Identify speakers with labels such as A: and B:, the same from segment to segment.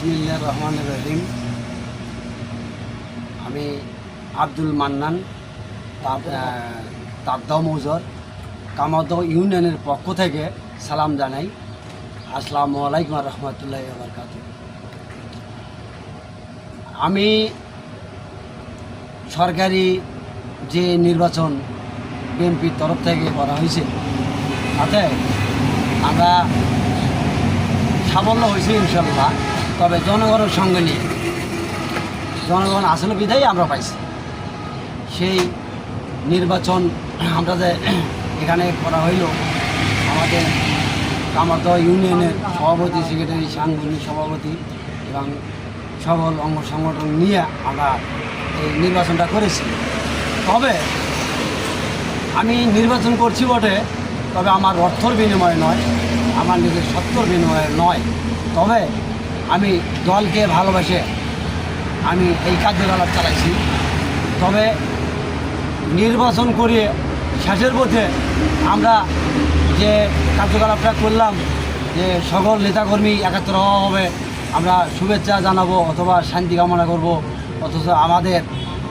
A: বিসমিল্লাহির রহমানির রহিম। আমি আব্দুল মান্নান তাবদাও মৌজার কামারদহ ইউনিয়নের পক্ষ থেকে সালাম জানাই। আসসালামু আলাইকুম রহমতুল্লাহি ওয়া বারাকাতুহু। আমি সরকারি যে নির্বাচন বিএনপির তরফ থেকে করা হয়েছে তাতে আমরা সাফল্য হয়েছে ইনশাল্লাহ। তবে জনগণের সঙ্গে নিয়ে জনগণ আসলে বিধায় আমরা পাইছি। সেই নির্বাচন আমরা যে এখানে করা হইল, আমাদের কামারদহ ইউনিয়নের সভাপতি, সেক্রেটারি, সাংগঠনিক সভাপতি এবং সকল অঙ্গ সংগঠন নিয়ে আমরা এই নির্বাচনটা করেছি। তবে আমি নির্বাচন করছি বটে, তবে আমার অর্থর বিনিময়ে নয়, আমার নিজের সত্যর বিনিময়ে নয়। তবে আমি দলকে ভালোবেসে আমি এই কার্যকলাপ চালাইছি। তবে নির্বাচন করিয়ে শেষের পথে আমরা যে কার্যকলাপটা করলাম, যে সকল নেতাকর্মী একাত্র হওয়া হবে, আমরা শুভেচ্ছা জানাবো অথবা শান্তি কামনা করব, অথচ আমাদের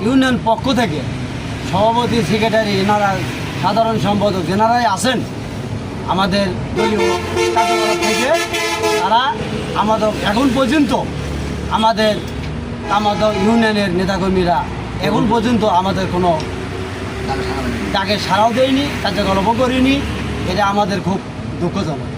A: ইউনিয়ন পক্ষ থেকে সভাপতি, সেক্রেটারি, এনারা সাধারণ সম্পাদক যেনারাই আছেন আমাদের দলীয় কার্যকলাপ থেকে, তারা আমাদের এখন পর্যন্ত আমাদের ইউনিয়নের নেতাকর্মীরা এখন পর্যন্ত আমাদের কোনো ডাকে সাড়াও দেয়নি, কার্যকলাপও করিনি। এটা আমাদের খুব দুঃখজনক।